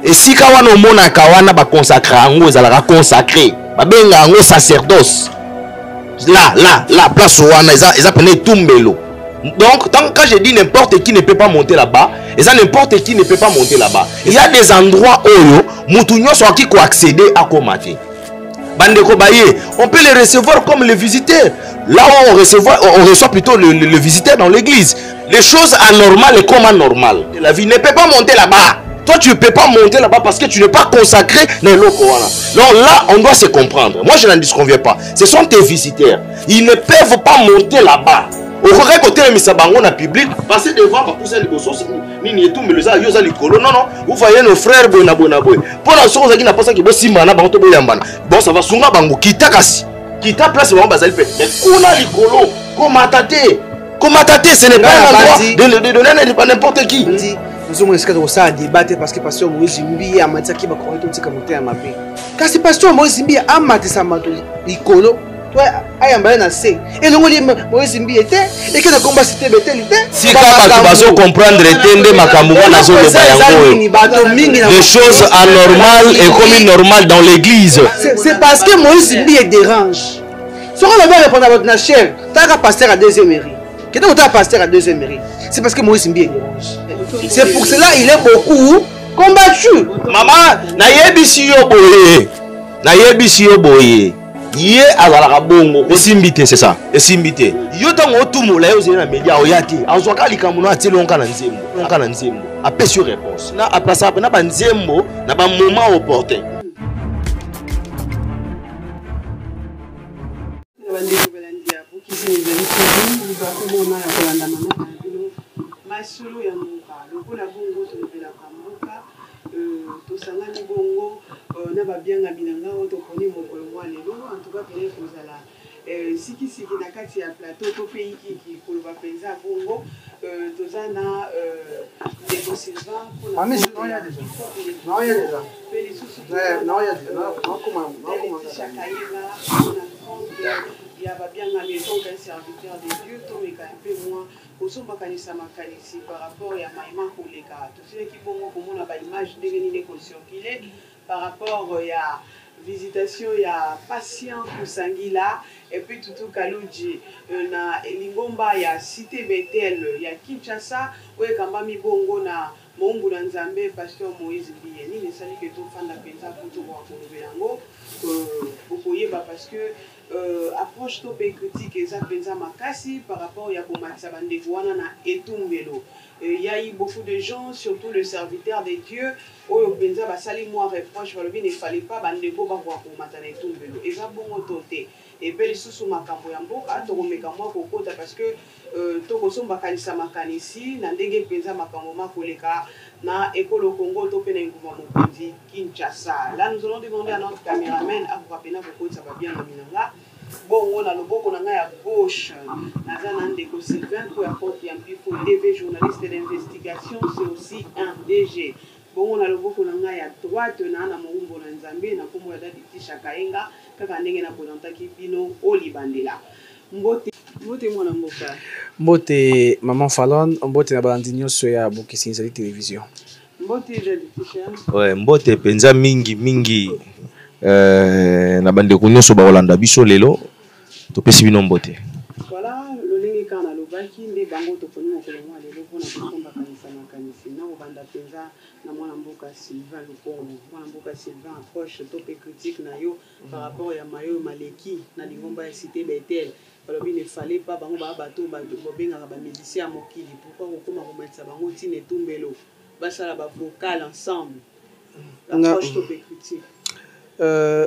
Et si kawana omona kawana ba consacrer ango ezalaka consacré ba benga ango sacerdoce là place wana eza pene tumbelo. Donc quand je dis n'importe qui ne peut pas monter là-bas, et ça n'importe qui ne peut pas monter là-bas. Il y a des endroits où mutu nyonso qui ko accéder à komater. Bandeko baye, on peut les recevoir comme les visiteurs. Là où on reçoit plutôt le visiteur dans l'église. Les choses anormales et comme anormales. La vie ne peut pas monter là-bas. Toi, tu ne peux pas monter là-bas parce que tu n'es pas consacré dans le Coran. Donc là, on doit se comprendre. Moi, je n'en disconviens pas. Ce sont tes visiteurs. Ils ne peuvent pas monter là-bas. Au vrai côté de Misabango na public, passer devant pour pousser les gossos, ni tout, mais les aïeux à l'école. Non, non, vous voyez nos frères Bonaboy. Pour la chose qui n'a pas ça qui bosse Simana, Banto Boyambana. Bon, ça va sunga bango, kita kasi. Kita place vraiment basal fait. Mais kuna l'écolo, comment tâter, ce n'est pas un endroit de donner n'importe qui. Nous avons essayé de ça débattre parce que pasteur Moïse Zimbi a matière qui va corriger tout ce que monté à ma paix. Car si pasteur Moïse Zimbi a maté sa mato l'écolo. Toi, ayamba na se. Et le Moïse Zimbi était et que le combat c'était était. Si tu vas comprendre tende makambo na zo le bayango. Les choses anormales et comme normales dans l'église. C'est parce que Moïse Zimbi est dérange. Si on avait répondu à votre nachère, tu as pasteur à deuxième mairie. Quand tu as pasteur à deuxième mairie, c'est parce que Moïse Zimbi est dérange. C'est pour cela qu'il est beaucoup combattu. Maman, na yebisi yo boye. Na yebisi yo boye. Yé azalaka bongo esimbité c'est ça esimbité yo tango tumula yo zena media oyati azwaka likambo na ateli onka na nzembo apé sur réponse na apasa na ba nzembo na ba moment opportun. En tout cas, si na kati ya plateau to pays qui koloba penza bongo tozana Ndeko Sylvain pour mais non il y a déjà il y a bien la maison qu'un serviteur de Dieu to mais un peu moins osomba kanisa makanisi par rapport ya maïma koleka to c'est qui bongo komona ba image ndenge ni ko circuler par rapport ya visitation ya patient Kusangila et puis Tutu Kaluji na Lingomba ya Cité Bethel ya Kinshasa oye kamba mi bongo na Mungu na Nzambe pasteur Moïse Bieni ne sali que to fanda penza kutu kwa kolobelango bokoyeba parce que approche to pe critique eza penza makasi par rapport ya komatisa bandeko wana na etumbelo. Il y a eu beaucoup de gens, surtout le serviteur de Dieu, au Benza basali moi reproche, il ne fallait pas bandeko bakwa ko matana etumbelo. Eza bongo toté. Et puis sous makambo ya mboka to komeka moi kokota parce que to kosomba kanisa makanisi na ndenge penza makambo makoleka na ekolo Congo to pena nguma mokonzi Kinshasa. Là nous allons demander à notre caméraman à kopena kokota ba bien na minanga. Bon, on a le beau qu'on a à gauche, Nazan Ndeko Sylvain, pour apporter un peu pour DV, journaliste d'investigation, c'est aussi un DG. Bon, on a le beau qu'on a à droite, on a Moumbo Nzambe, na Komo Yada Diti Chakaenga, Kakandenge na Polanta Kipino, Olibandela. Mbote mon amboka. Mbote Maman Fallon, mbote na Balandinho Soya, Boki Sinzali Télévision. Mbote Jaditisha. Ouais, mbote penza mingi. Na bandeko nyonso ba Holanda biso lelo to pesi bino mbote. Voilà le lingi kana lobaki nde bango to poni mo kolomwa lelo pona komba kanisa na kanisi na obanda penza na mwana mboka Sylvain Lukongo mwana mboka Sylvain approche to pe critique na yo par rapport ya mayo maleki na lingomba ya Cité Bethel. Alors il ne fallait pas bango ba bato ba benga ba médecin mokili pourquoi okoma kometsa bango tine tumbelo basala ba vocal ensemble. Approche to pe critique.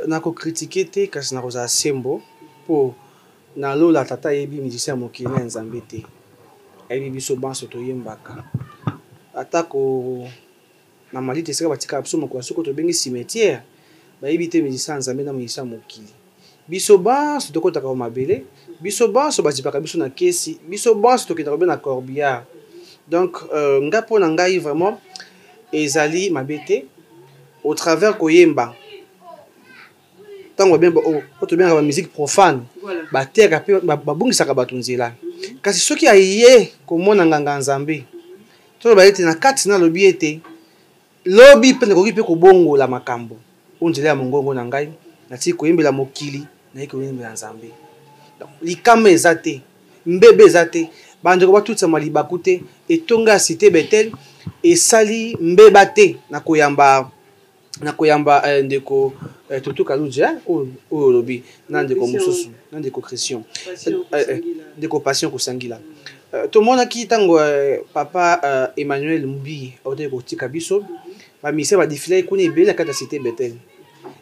Nako critiquer te kasi na koza sembo po na lola tata yebi musicien mokili na Nzambe te yebi biso banso to yembaka atako na mali te seka batika biso moko soko to bengi cimetière ba yebi te musicien Nzambe na musicien mokili biso banso to kota ka mabele biso banso bazipaka biso na kesi biso banso to kenda ko na corbillard donc ngapo na ngai vraiment ezali mabete au travers koyemba tango bien to bien la musique profane ba terre pe ba bongisaka bato nzela kasi soki aye komona nganga Nzambe to ba ete na kati na lobi ete lobi pe nakoki pe kobongo la makambo onzela ya mongongo na ngai nati koyembela mokili na koyembela Nzambe likama eza te mbebe eza te bandeko batutisa malibaku te etonga cité Bethel esali mbeba te na koyamba ndeko Tutu Kalunja oyo lobi na ndeko mosusu na ndeko Christian ndeko Passion Kusangila tomonaki ntango papa Emmanuel Mbi autaki kotika biso bamisere badefile kuna ebele na kati ya cité Bethel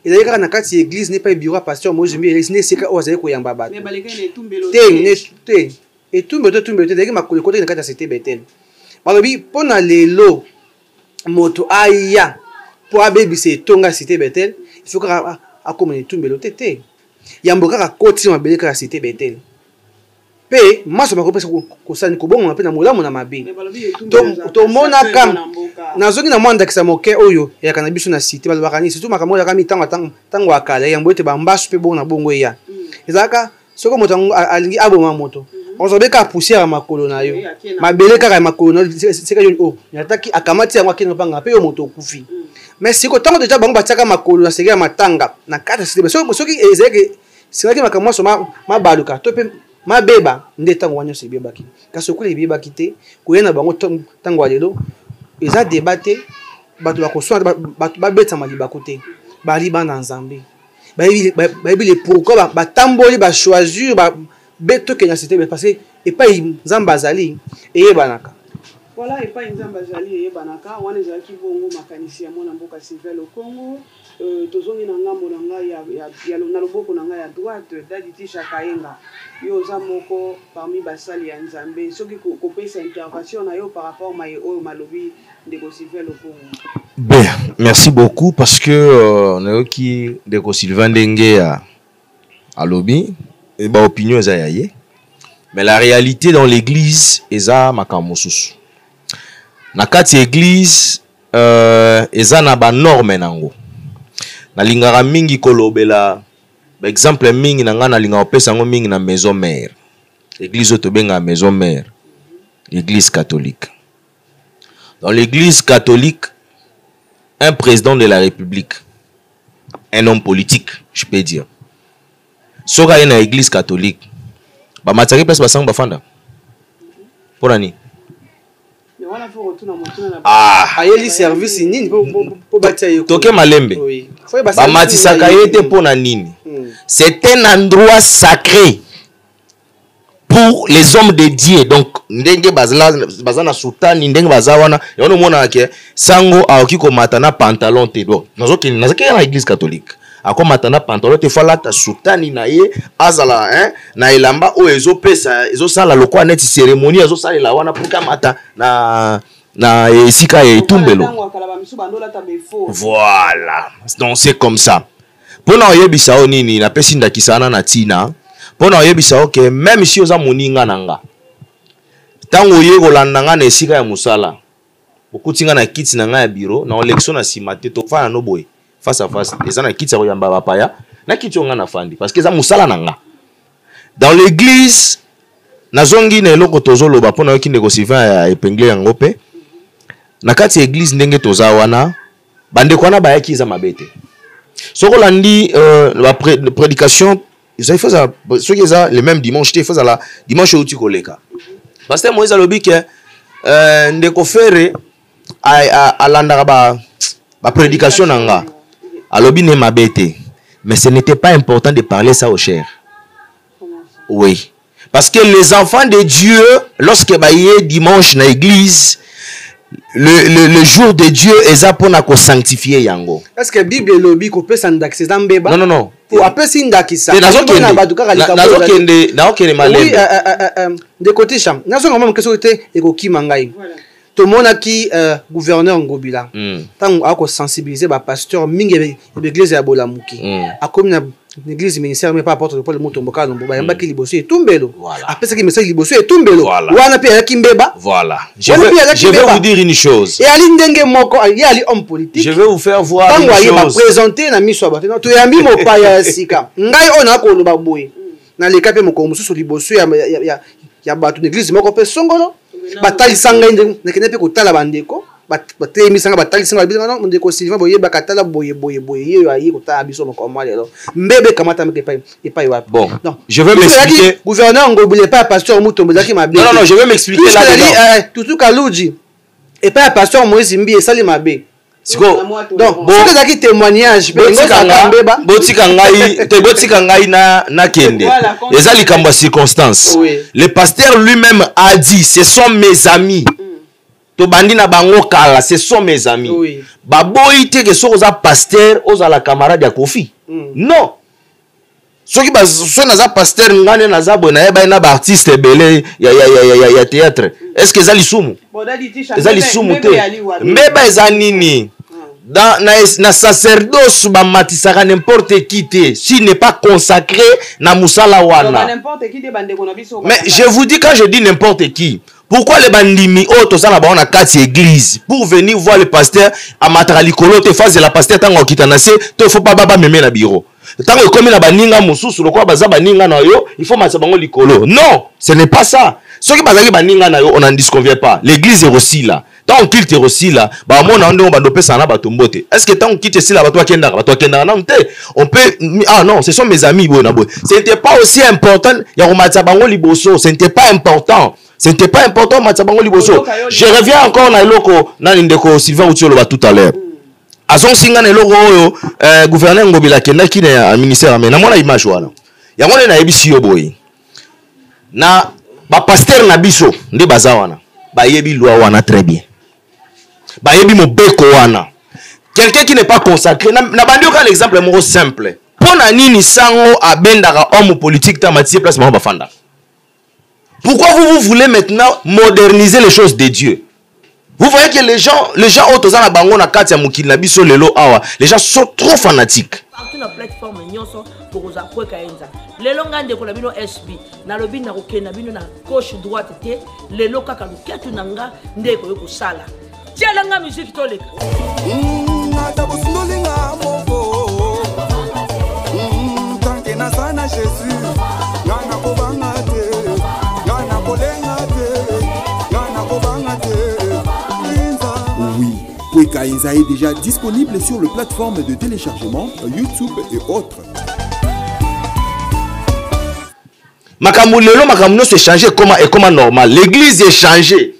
ezali kaka na kati ya église n'est pas bureau ya pasteur Moïse Mbi elesi nesika oyo azali koyamba bato te etumbelo te ezalaki makolo ekotaki na kati ya cité Bethel balobi mpo na lelo moto aya po abebisa etonga cité Bethel il faut kaka akoma etumbelo te yambo kaka koti mabele kaka cité Bethel pe maso bakopesa kosani kobonga pe na molamu na mabe tomonaka nazongi na mwa ndakisa moke oyo eyaka na biso na cité balobaka nini surtout makambo oyaka mitango akala yambo ete bambasu pe bongo na bongo eya ezalaka soko moto alingi aboma moto ozobeka poussière makolo na yo mabele kaka makolo na seka yo oh nyataki akamati yango akina panga pe yo moto okufi mais siko tango deja bango batiaka makolo na seka matanga na kata cité soki ezeke sika makambo so mabaluka to pe mabeba nde tango wanyo se bebaki kasi okule bebaki te koyena bango tango alelo eza débatté bato bakoswa bato babeta malibaku te bali bana Nzambe bayebi le pourquoi batamboli ba choisir ba beto kenya cité parce que et pas Nzambe azali eyebanaka voilà et pas Nzambe azali eyebanaka wana ezalaki bongo makanisi ya mwana mboka Sylvain Lokongo tozongi na ngambo na ngai ya na loboko na ngai ya droite Daditi Chakayenga yo za moko parmi basali ya Nzambe soki kopesa intervention na yo par rapport ma oyo malobi ndeko Sylvain Lokongo. Bien, merci beaucoup parce que nayoki ndeko Sylvain ndenge à lobby et ba opinion eza yaye mais la réalité dans l'église eza makambo susu na kati église eza na ba norme nango na lingara mingi kolobela par exemple mingi na nga na linga opesa ngo mingi na maison mère église to benga maison mère l'église catholique. Dans l'église catholique un président de la République un homme politique je peux dire soka ena église catholique ba mataki pesa basang bafanda pour ani ayeli service nini po batia yo toke malembe ba matisaka yete pona nini c'est un endroit sacré pour les hommes de Dieu donc ndenge bazana sultani ndenge bazawana yono mona ke sango aoki ko matana pantalon te do nazoki na église catholique akomata na pantalon te falata sultani na ye azala na elamba o ezo sala lokwa neti cérémonie ezo sala la wana pour kamata na esika ya etumbelo voilà donc c'est comme ça pona oyebisa o nini na pesi ndakisana na tina pona oyebisa que même si oza moninga nanga tango ye kolanda nga na esika ya musala okutinga na kiti na nga ya bureau na élection na simate to fana no boy face à face eza na kiti ya koyamba bapaya na kiti onga na fandi parce que eza musala nanga dans l'église nazongi na eloko tozoloba pona yoki ndeko Sylvain ya épinglé yango pe na kati ya église ndenge toza wana bandeko wana bayaki eza mabete soko landi la prédication ils faisaient ceux qui ont le même dimanche ils faisaient la dimanche où tu koleka parce que Moïse alobi que ndeko fere a landa ba prédication nanga alobi ne mabete mais ce n'était pas important de parler ça aux chers. Oui, parce que les enfants de Dieu lorsque baye dimanche na église le jour de Dieu est pour na ko sanctifier yango. Est-ce que Bible lobi ko pesa ndaxi zambeba? Non. Pour apesi ndakisa. Naokende malembe. Oui, de côté cham. Nazo ngoma question était ekokima ngai. Tout le monde a qui gouverneur Ngobila. Tant a ko sensibiliser ba pasteur mingi l'église ya Bolamuki. A comme na l'église ministère mais pas porte de Paul Mutomboka no ba yamba ki liboso et tumbelo. Après ça qui message liboso et tumbelo. Wana pe ya kimbeba. Voilà. Je vais vous dire une chose. Et ali ndenge moko ali homme politique. Je vais vous faire voir une chose. Tango va présenter na miso ba. To yambi mo pa ya sika. Ngai ona ko lo ba boye. Na le kape moko mususu liboso ya bato l'église moko pe songolo. Batali sanga inde nekene pe kotala bandeko batelemisa nga batalisanga babisa non ndeko Sylvain boye bakatala boye yo ayi kota biso mokoma lelo mbebe kamata meke epai wapi. Bon, je vais m'expliquer. Gouverneur ngobule pas pasteur Mutombo zaki mabe. Non, je vais m'expliquer là. Tutu Kaluji et pas pasteur Moïse Mbi et Sali mabe. Donc, ce que tu témoignage, botika ngai na kende. Ezali kamba circonstance. Le pasteur lui-même a dit, ce sont mes amis. To bandi na bango kala, ce sont mes amis. Baboyi te que soza pasteur, oza la camarade ya Kofi. Non. Soki ba so naza pasteur ngane naza bona eba na ba artiste belé ya théâtre. Est-ce que ezali sumu? Ezali sumu te. Mbeba ezanini. Na sacerdoce ba matisaka n'importe qui te s'il n'est pas consacré na musala wana. Mais je vous dis quand je dis n'importe qui, pourquoi les bandimi autres ça na ba na kati église pour venir voir le pasteur à matara likolo te phase de la pasteur tango kitanase te faut pas baba meme na bureau. Tango comme na baninga mususu lokwa baza baninga na yo, il faut matsa bango likolo. Non, ce n'est pas ça. Ceux qui bazaki baninga na yo, on n'en disconvient pas. L'église est aussi là. Tant on quitte aussi là, bah moi on a bandopé ça na batombote. Est-ce que tant on quitte ici là, bah toi kenda non te. On peut ah non, ce sont mes amis bona boy. Ce n'était pas aussi important. Ya romatsa bango liboso, ce n'était pas important. Ce n'était pas important matsa bango liboso. Je reviens encore na eloko na ndeko Sylvain Outiolo ba tout à l'heure. Azon singa na eloko oyo gouverneur Ngobila kenda ki na ministère mais na mona image wana. Ya mona na ebisi yo boy. Na ba pasteur na biso nde baza wana. Ba yebi loi wana très bien. Ba yebi mobeko wana. Quelqu'un qui n'est pas consacré na bandi ka l'exemple mo simple. Pona nini sango abendaka homme politique ta matie place ma bafanda. Pourquoi vous voulez maintenant moderniser les choses de Dieu? Vous voyez que les gens autour na bango na kati ya mukili na biso lelo awa, les gens sont trop fanatiques. Na plateforme nyonso pour za kweka enza lelo ngande ko na bino SB na lobi na kokena bino na gauche droite te lelo kaka luketu nanga ndeko yo kusala tiela nga musique toleka ata bosundolinga moko tanke na sana Jésus ngana ko banga te ngana ko lenga te ngana ko banga te. Oui, Kweka Enza est déjà disponible sur les plateformes de téléchargement, YouTube et autres. Makamulelo, Makamuno s'est changé comment normal. L'église est changée.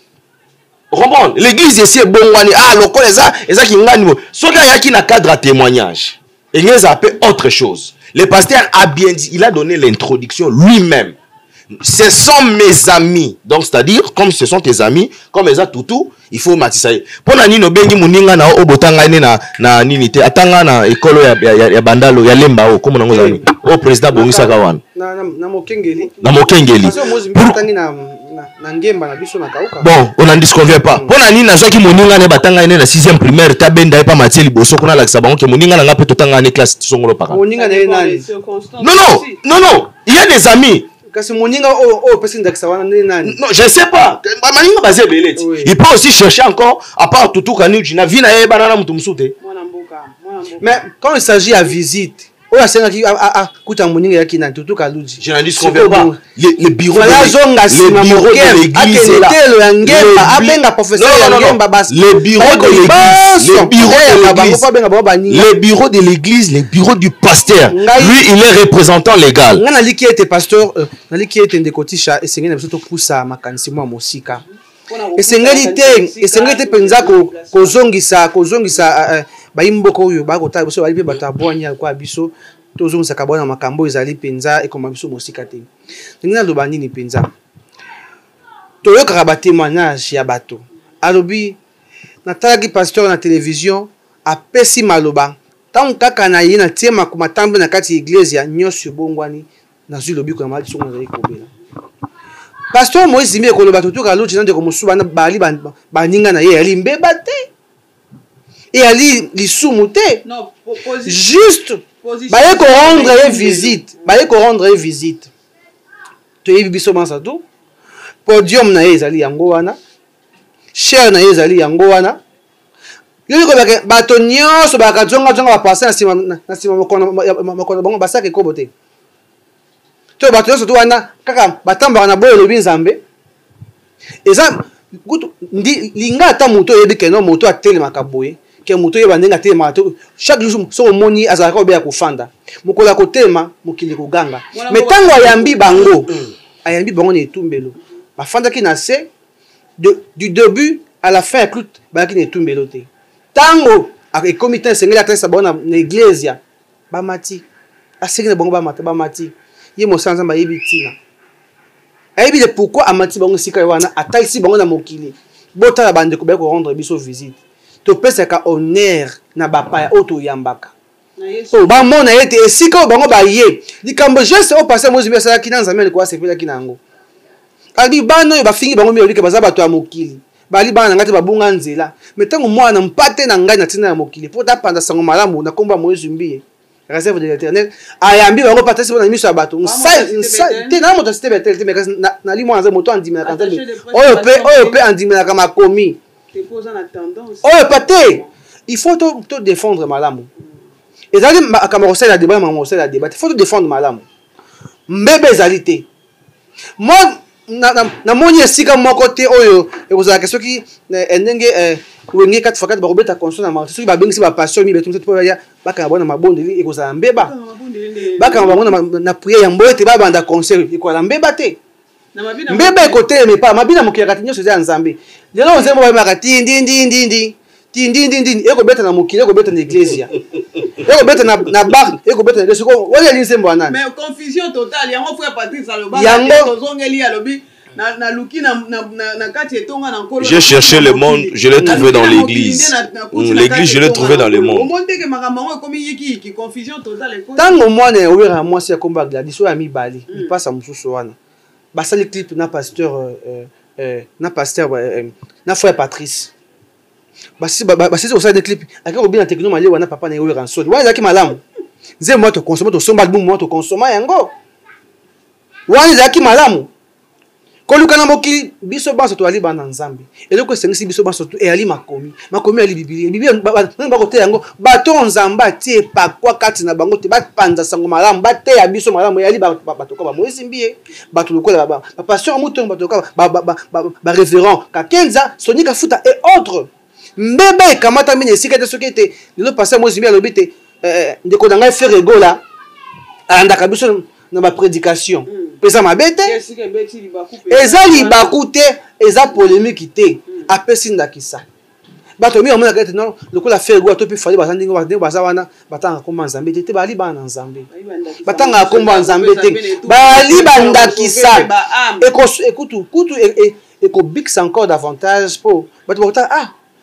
Comprends? L'église est bon. Ah, le corps est ça qui ngani. Ce gars y a qui n'a cadre à témoignage. Et il a appelé autre chose. Le pasteur a bien dit, il a donné l'introduction lui-même. Ce sont mes amis. Donc, c'est-à-dire, comme ce sont tes amis, comme ils ont tout, il faut matisaye. Pour nani no bengi muninga na obotanga na nini te atanga na ekolo ya bandalo ya lemba o comme nango zani. O président Bongisa Kawan. Na mokengeli. Na mokengeli. Bon, on n'en disconvient pas. Pour nani na zoki muninga ne batanga na 6e primaire ta benda pa matie liboso kuna la kisaba ke muninga na ngape totanga na classe songolo paka. Muninga na nani? Non, il y a des amis. Non, je sais pas. Il peut aussi chercher encore, à part tout mais quand il s'agit à visite, je n'en disconviens pas. Le bureau de l'église est là. Le bureau de l'église, le bureau du pasteur. Lui, il est représentant légal. Bayimboko oyo bakota biso bali pe batabwanya kwa biso tozongisa kabona makambo ezali penza ekoma biso mosika te ndingina loba nini penza toyoka ba témoignage ya bato alobi natalaki pasteur na télévision apesi maloba tant kaka na yina tema kuma tambe na kati église ya nyonso bongwani na zwi lobi ko na mali songo ezali kobela pasteur Moïse Mbi ko loba totuka luchi nande ko musuba na bali baninga na ye ali mbeba te. Et ali lisumute juste baye ko rendre visite to yebi biso bansa tout podium na ezali yango wana cher na ezali yango wana yoni ko bato nyonso bakazonga ba passer na sima makono bango basaka ko bote to bato nyonso to wana kaka batamba na boyo lobi nzambe eza linga ata moto yebi ke non moto atelemaka boye ke moto yeba ndenge atelemaka chaque jour so omoni azalaka obeya kofanda mokolo ya kotelema mokili koganga mais ntango ayambi bango na etumbelo bafandaki na se du début à la fin ya cloute bayaki na etumbelo te ntango ekomi te esengeli atalisa bango na église bamati asengi na bango bamati ye mosala nzambe ayebi ntina ayebi le pourquoi amati bango esika wana atalisi bango na mokili botala bandeko baya korendre biso visite topesaka honneur na bapaya oyo toyambaka bamona ye te esika oyo bango baye likambo geste oyo pase mozibi asalaki na nzambe alikoa asepelaki na yango ali bana oyo bafingi bango miyolike baza bato ya mokili bali bana na ngai te babunga nzela me ntango mwana mpate na ngai na ntina ya mokili mpo tapanda sango malamu na kombo ya moïse mbiye réserve de l'éternel ayambi bango patasi mpona miso ya bato te na moto asite betel te mais nali mwana nzambe moto andimelaka nzambe oyo mpe andimelaka makomi oyo pa te il faut to défendre malamu ezali makambo kosala débat na makambo kosala débat il faut to défendre malamu mbebe ezali te mo namoni esika moko te oyo ekozalaka soki ndenge wenge 4x4 bakobeta console na marché soki babengisi bapasteur mibetu mpo baya bakanga bango na mabondeli ekozala mbeba bakanga bango na priere ya mboye te babanda concert ekozala mbeba te mbeba ekotelema epa mabina mokili kati nyonso eza ya nzambe lelo nzembo bayemaka tindindindindi ekobeta na mokili ekobeta na église ekobeta na bar ekobeta na église oyeli nzembo ya nani mais confusion totale yango frère Patrice alobaka tozongeli alobi j'ai cherché le monde, je l'ai trouvé dans l'église. L'église, je l'ai trouvé dans le monde. Tango moi na wera moi c'est comme Gladys so ami bali, il passe à mususu wana. Basali clip na pasteur na frère Patrice. Basi osala des clips. Akako bien techno mali wana papa na wera nsoni. Wana zaki malamu. Nze moi to consommer to somba album moi to consommer yango. Wana zaki malamu. Kolukana moki biso banso to ali bana nzambe eloko esengisi biso banso to ali makomi ali biblia ba kote yango bato nzamba tie pa kwa kati na bango te bapanza sango malamu bate ya biso malamu ali bato ko ba moisi mbie bato lokola ba pasteur muto bato ko ba révérend Kakenza Sonika Futa et autres mbebe kamata mine sika te sokete le pasteur moisi mbie alobite ndeko nanga faire egola andaka biso na ba prédication pesa mabete eza libaku te eza polémique te apesi ndakisa bato mi omona kete non lokola fergo to pe fali bazandingo baza wana batanga komba nzambe te bali bana nzambe batanga komba nzambe te bali bandakisa ekutu eko bix encore davantage pour bato bota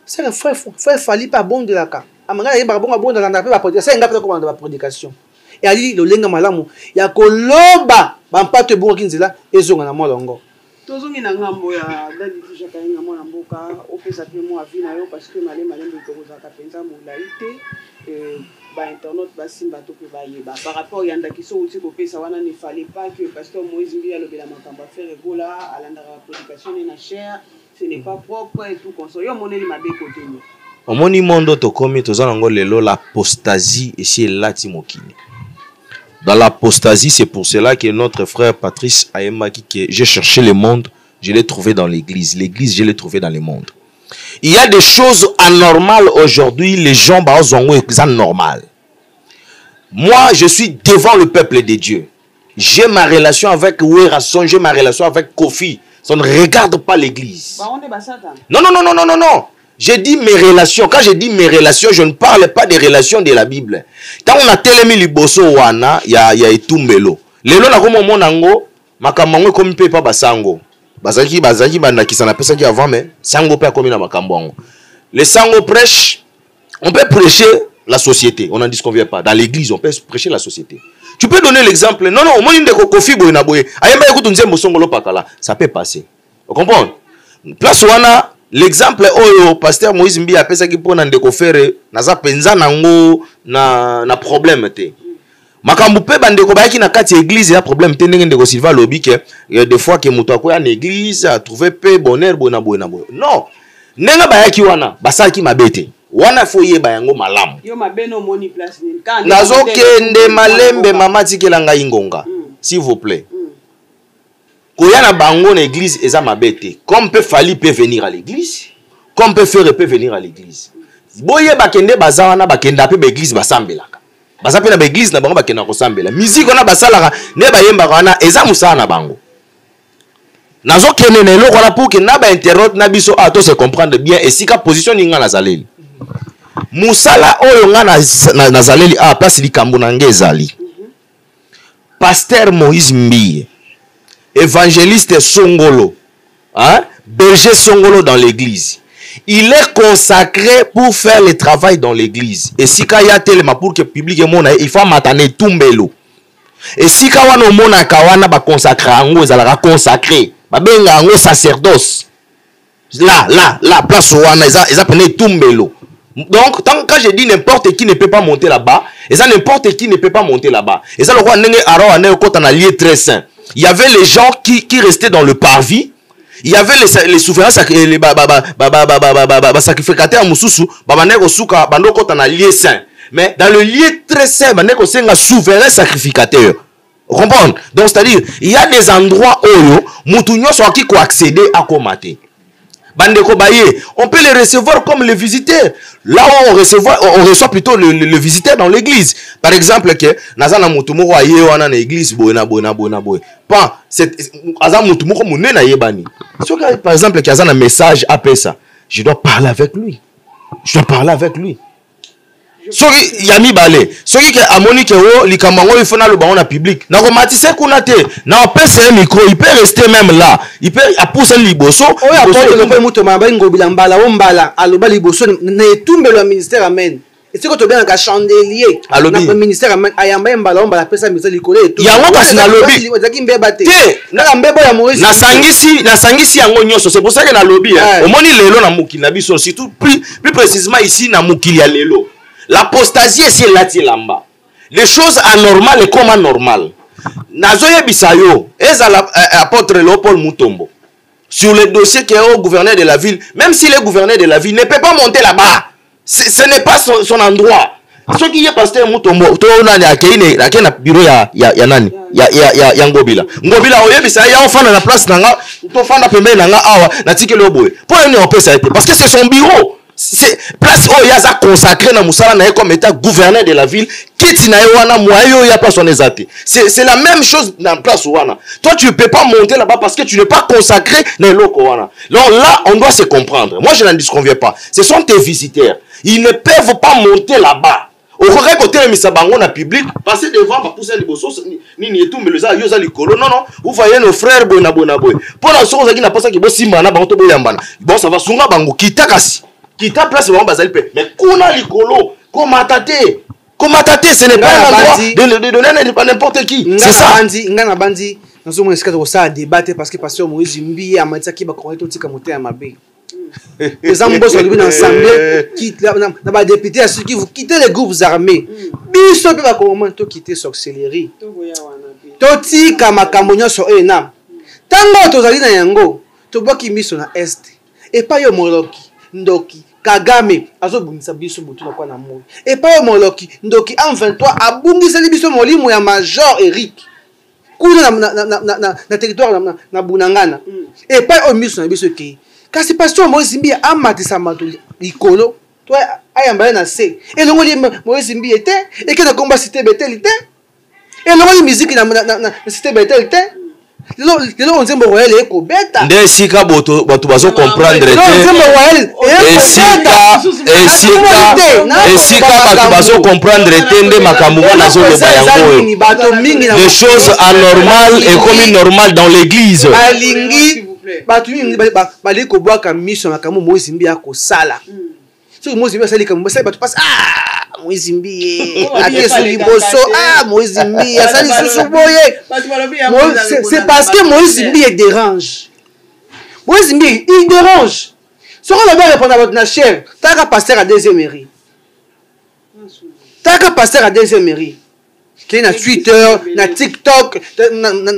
c'est un frère fali pas bon de la ka amanga yeba bon de la ndapé ba prédication ngapé komanda ba prédication et ali lo lenga malamu ya koloba bampate bongo kinzela ezonga na molongo tozongi na ngambo ya dali tijaka nga mwana mboka opesa pe mo avina yo parce que malé ndeko kozaka penza molaite ba internet basimba to pe bayeba par rapport yanda kiso uti ko pesa wana ne fallait pas que pasteur Moïse Mbi alobela makamba faire egola alanda la prédication na cher ce n'est pas propre et tout comme ça yo moneli mabe côté ni omoni mondo to komi tozana ngo lelo l'apostasie ici elati mokili. Dans l'apostasie, c'est pour cela que notre frère Patrice Ayemaki, que j'ai cherché le monde, je l'ai trouvé dans l'église. L'église, je l'ai trouvé dans le monde. Il y a des choses anormales aujourd'hui, les gens ont des anormales. Moi, je suis devant le peuple de Dieu. J'ai ma relation avec Werasson, j'ai ma relation avec Kofi. Ça ne regarde pas l'église. Non. J'ai dit mes relations. Quand je dis mes relations, je ne parle pas des relations de la Bible. Quand on a telemi liboso wana, il y a etumbelo. Lelo na komo monango, makambo comme pe pa basango. Bazaki bandakisa na pesa ki avant mais sango pe komi na makambo. Les sango prêchent, on peut prêcher la société, on n'en disconvient pas. Dans l'église, on peut prêcher la société. Tu peux donner l'exemple. Non, au moins de Kofi boy na boy. Ayemba ekutu nzembo songolo pakala, ça peut passer. Vous comprenez? Place wana l'exemple oyo pasteur Moïse Mbi apesa ki pona ndeko fere naza penza nango na problème te. Makambu pe bandeko bayaki na kati église ya problème te ndenge ndeko Silva lobi ke des fois que muto akoya na église a trouver pe bonheur bona. Non. Nenga bayaki wana basaki mabete. Wana foye bayango malamu. Yo mabeno moni place ni kan. Nazokende malembe mama tikelanga ingonga. S'il vous plaît. Koyana bango na église eza mabete. Comme peut Fali peut venir à l'église, comme peut faire peut venir à l'église. Boye bakende bazawana bakenda pe ba église basambelaka. Baza pe na ba église na bango bakenda ko sambela. Musique ona basalaka ne bayemba wana eza musala na bango. Nazo kene na eloko na pour que na ba interrote na biso to se comprendre bien et sika position ninga na zaleli. Musala oyo nga na zaleli place likambo na ngezali. Pasteur Moïse Mbiye, évangéliste Songolo, hein? Berger Songolo dans l'église. Il est consacré pour faire le travail dans l'église. Et si il y a tellement pour que le public il faut m'attendre tout mbelo. Et si kawana mona kawana ba consacré ango ezalaka consacré, ba benga ango sacerdoce. Là place wana eza pene tout mbelo. Donc, quand je dis n'importe qui ne peut pas monter là-bas, et ça n'importe qui ne peut pas monter là-bas. Et ça, le roi Nenge Aro a un lieu très saint. Il y avait les gens qui restaient dans le parvis. Il y avait les souverains, les sacrificateurs à Moussoussou, un lieu saint. Mais dans le lieu très saint, c'est un souverain sacrificateur. Vous comprenez? Donc, c'est-à-dire, il y a des endroits où Moutounio soit qui peut accéder à Komaté. On peut les recevoir comme les visiteurs. Là où on reçoit plutôt le visiteur dans l'église. Par exemple, que Nazana Mutumo aye wana na église boena. Pas c'est Azam Mutumo comme na yebani. Par exemple, qu'il y a un message après ça, je dois parler avec lui. Soki yami bale soki ke amoni ke o likamango ifona lo bango na public na ko matise kuna te na opese un micro il peut rester même là il peut pousser liboso o ya porte ko muto maba ngobila mbala o mbala aloba liboso na etumbelo ministère amen et c'est que to bien ka chandelier na ministère amen ayamba mbala o mbala pesa miso likolo etu yango kasi na lobi ozaki mbeba te na mbebo ya Moïse na sangisi yango nyoso c'est pour ça que na lobi omoni lelo na mukili na biso surtout plus précisément ici na mukili ya lelo. L'apostasie c'est là lamba. Les choses anormales et comme anormales. Nazoye Bisayo, apôtre Léopold Mutombo, sur le dossier qui est au gouverneur de la ville, même si le gouverneur de la ville ne peut pas monter là-bas, ce n'est pas son endroit. Ce qui est pasteur Mutombo, on a bureau ya nani, ya Ngobila. Ngobila oye Bisayo, on fait la place nanga, on fait la pembe nanga awa, na tike le boy. Pour une on peut s'arrêter parce que c'est son bureau. C'est place où il y a consacré na Moussala na comme état gouverneur de la ville qui na wana moyo ya place on ezati. C'est la même chose dans place wana. Toi tu ne peux pas monter là-bas parce que tu n'es pas consacré na loko wana. Donc là on doit se comprendre. Moi je n'en disconviens pas. Ce sont tes visiteurs. Ils ne peuvent pas monter là-bas. Au vrai côté de Misabango na public passer devant pour pousser les bossos ni tout mais le za yoza likolo non vous voyez nos frères bona boy. Pour la chose qui n'a pas ça qui bo simba na bango to boyambana. Bon ça va sunga bango kitakasi. Qui t'a place vraiment basal pe mais kuna likolo komatate ce n'est pas un endroit de donner n'importe qui c'est ça ngana bandi nazo mo esika ko ça débattre parce que pasteur Moïse Mbiye amatisa ki ba correcto tika moté ya mabe les ambos sont venus ensemble qui na ba député à ceux qui vous quittez les groupes armés biso pe ba comment to quitter sorcellerie to tika makambo nyoso ena tango to zali na yango to boki miso na est et pas yo moloki Ndoki Kagame azobungisa biso mutu na kwa na moyo et pas moloki Ndoki en 23 abungisa biso molimo ya Major Eric kuna na territoire na Bunangana et pas miso na biso ki kasi pasteur Moïse Mbiye amatisa matuli likolo toi ayamba na se et longo li Moïse Mbiye te et que na combat cité betelité et longo musique na cité betelité Lelo on zembo royal eko beta. Nde sika bato bazo comprendre te. Sika bato bazo comprendre te nde makambo na zo loba yango. Les choses anormales et comme normales dans l'église. Balingi bato mingi bali ko boaka mission makambo Moïse Mbiye ko sala. So Moïse Mbiye sali kambo sai bato passe Moïse Mbiye ateso liboso Moïse Mbiye asali susu boye c'est parce que Moïse Mbiye dérange. Moïse Mbiye il dérange. Ce qu'on va répondre à votre nachère, t'as pasteur à deuxième mairie. T'as pasteur à deuxième mairie. Qui est na Twitter, na TikTok,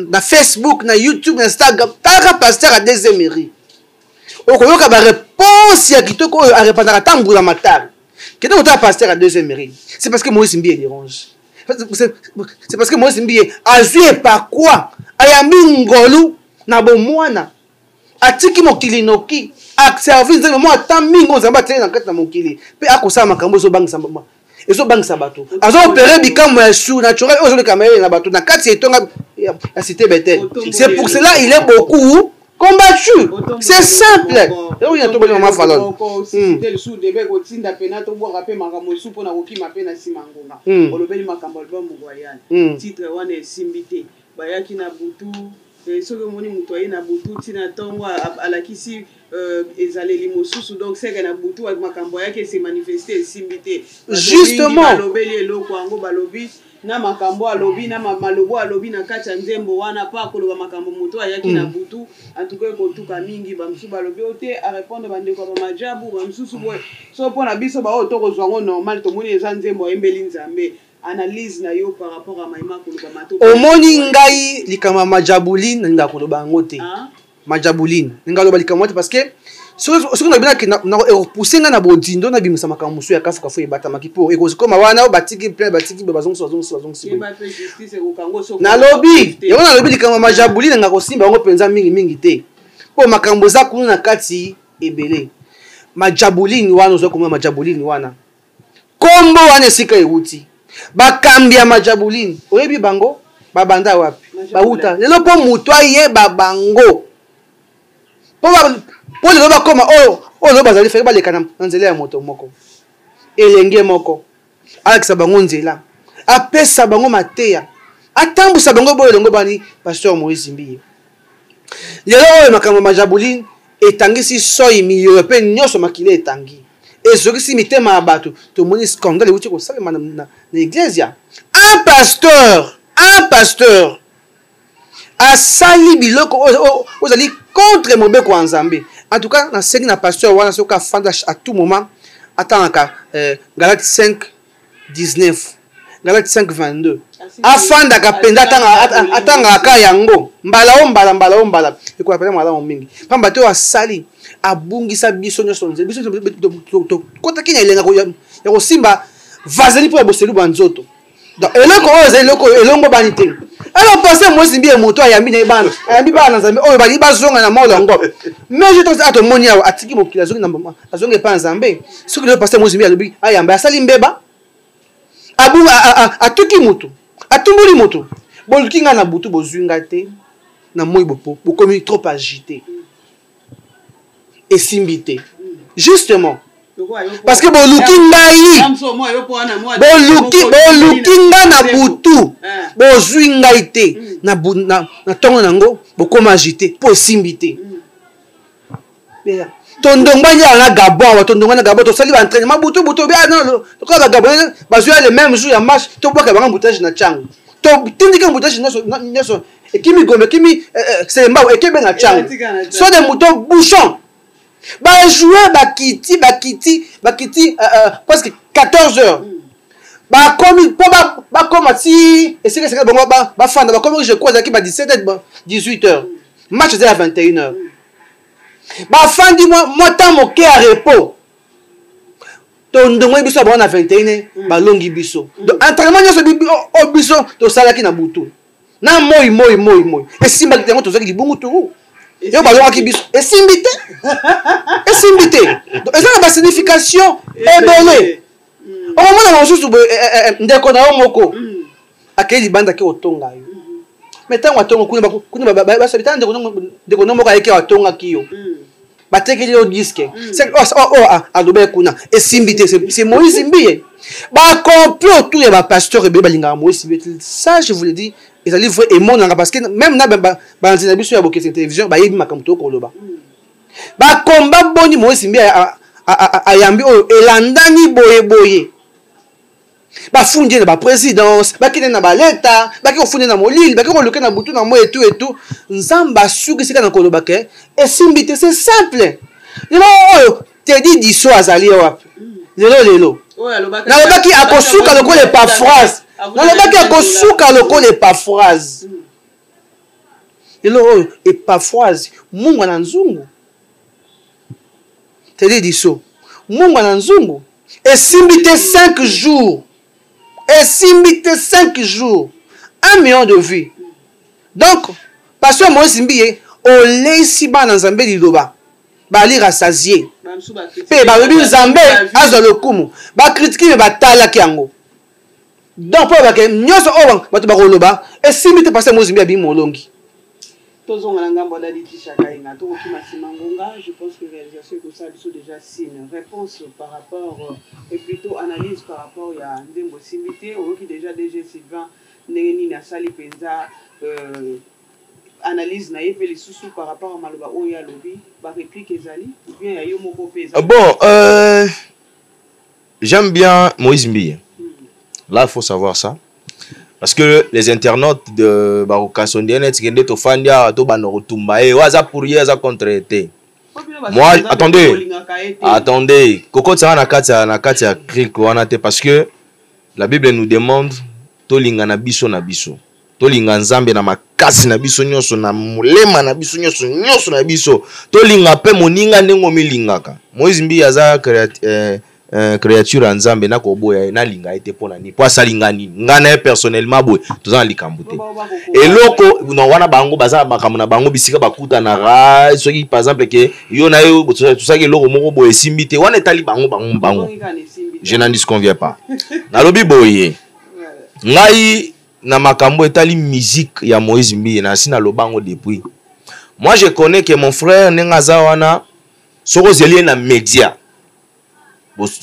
na Facebook, na YouTube, na Instagram, t'as pasteur à deuxième mairie. Au cours de la réponse, il y a qui te répondre à tant de matar. Qu'est-ce que tu as pasteur à deuxième mairie? C'est parce que Moïse Mbiye dérange. C'est parce que Moïse Mbiye a joué par quoi? Ayami ngolu na bomwana atiki mokili noki service nzambe mo ata mingi nzambe atele na kati na mokili pe akosala makambo ezobangisa bato azoopere bikambo ya surnaturel oyo ezoleka mayele na bato na kati ya etonga ya cité Bethel. C'est pour cela il est beaucoup combattu. C'est simple. Oui, on a maman falon. C'était le sous début au tinda penato boire rapé makambo sous pour na okima pe na simangonga. Olobeli makambo album royal. Titre wana esimbité. Bayaki na butu soki omoni moto aye na butu ntina ntongo alakisi ezaleli mosusu donc seke na butu makambo yake ese manifeste esimbi te justement balobeli eloko yango balobi na makambo alobi na malobo alobi na kati ya nzembo wana pa koloba makambo moto ayaki na butu antuka ekotuka mingi bamosusu balobi ote arépondre bandeko ya bamajabu bamosusu boye so mpo na biso baoyo tokozwa yango normal tomoni eza nzembo ayembeli nzambe analyse na yo par rapport à maïma koloba mato omoni ngai likama majabuline ninga koloba ngo te majabuline ninga koloba likama te parce que soki na bina na repousser nga na bodindo na bimisa makambo musu ya kafu kafu ebata makipo ekozikoma wana batiki plein batiki bazongso na lobby yango na lobby likama majabuline nga kosimba yango penza mingi te po makambo za kunu na kati ebele majabuline wana zo komona majabuline wana kombo wana esika euti bakambia majabuline oyebi bango babanda wapi bauta lelo po mutu ayeba bango po lelo bakoma oyo bazali feke baleka na nzela ya moto moko elenge moko alakisa bango nzela apesa bango mateya atambusa bango boyo elongo bani pasteur Moïse Mbiye lelo oyo makambo majabuline etangisi soi miyo pe nyonso makile etangi ezokisi mitema ya bato tomoni scandale euti kosalema na iglesia un pasteur asali biloko ozali contre mobeko ya nzambe en tout cas nasengi na pasteur wana soki afanda à tout moment atangaka Galate 5:19 Galate 5:22 afandaka mpenza atangaka yango mbala ekola pena malamu mingi pamba te oyo asali abungisa biso nyonso biso kotaki na elenga ya kosimba vazeli mpo ya boselu banzoto donc eloko oyo ezali eloko elongo bani te alors pasteur Moïse Mbiye moto ayambi bana na nzambe oyo bali bazonga na molo ngo mais je pense atomoni awa atiki mokili azonga epa nzambe soki lelo pasteur Moïse Mbiye alobi ayamba asali mbeba atuki mutu atumboli mutu boluki nga na butu bozwinga te na moi bokomi trop agité esimbi te justement parce que boluki nga na butu bozwi ngai te na ntongo nango bokoma agité po esimbi te tondongwani na Gabon tondongwani na Gabon tosali ba entraînement butu bia non lokola ba Gabon bazwi le même jour ya match to boka ba mbutaji na chango to tindika mbutaji nyonso ekimi gombe ekimi semba ekebe na chango so de muto bouchon ba jouer bakiti presque 14 heures ba komi po ba koma ti esika bongo ba fanda ba komi je croisaki ba 17 18 heures match à 21 heures bafandi moi temps moke ya repos tondongwe biso abona 21 balongi biso donc entraînement nyonso biso tosalaki na butu na moi esimbaki tango tozaki libungu turu yo balongaki biso esimbi te donc eza na basignification ebele omona na mosusu ndeko na yo moko akei libanda ke otonga yo mais ntango atongo kuna basabita ndeko no moko ayeke atongaki yo batekeli yo disque alobe kuna esimbi te c'est Moïse Mbiye bacompli autour ya bapasteur ebele balingaka Moïse Mbiye ça je vous le dis ezali vrai emonanga parce que même na banzi na biso ya bokese télévision bayebi makambo to koloba bakomba boni Moïse Mbiye ayambi oyo elandani boye bafundi na baprésidence bakende na baleta baki kofundi na molili baki koluke na butu na moi et tout nzamba asuki sika na koloba ke esimbi te c'est simple lelo oyo te di diso azali wapi lelo nalobaki akosuka lokola epaphrase nalobaki akosuka lokola epaphrase lelo oyo epaphrase mungu na nzungu te di diso mungu na nzungu esimbi te 5 jours esimbi te 5 jours 1 million de vues donc pasteur Moïse Mbiye olesi bana nzambe liloba bali rassasié pe balobi nzambe azwa lokumu bakritike me batalaki yango donc mpo bake nyonso oyo bato bakoloba esimbi te parce Moïse Mbiya abi molongi tozonga na ngambo dali tishaka inga tokoki masima ngonga. Je pense que réalisation que ça biso déjà signe réponse par rapport et plutôt analyse par rapport ya ndembo simbité oyoki déjà DG Sylvain ndenge nini asali penza analyse na ye pe lisusu par rapport à maloba oyo ya lobi ba réplique ezali ou bien ya yo moko peza. Bon, j'aime bien Moïse Mbiya. Là, il faut savoir ça. Parce que les internautes de Baroka Sondianet, qui sont Fandia, Tobanotumba, et Waza pour hier, ça contre. Moi, attendez. Koko Tsara Nakatia Krik, parce que la Bible nous demande Tolinga na biso na biso. Tolinga nzambe na makasi na biso nyonso na mulema na biso nyonso na biso. Tolinga pe moninga ndengo milingaka. Moïse Mbiya aza créature nzambe na koboya na linga ete pona ni po asalinga ni ngana personnellement boy tozana likambo te eloko no wana bango baza makambo na bango bisika bakuta na ra soki par exemple ke yo na yo tosaki eloko moko boye simbi te wana etali bango je n'en disconviens pas nalobi boye ngai na makambo etali musique ya Moïse Mbiya na sina lobango depuis moi je connais que mon frère nengaza wana soko zelie na média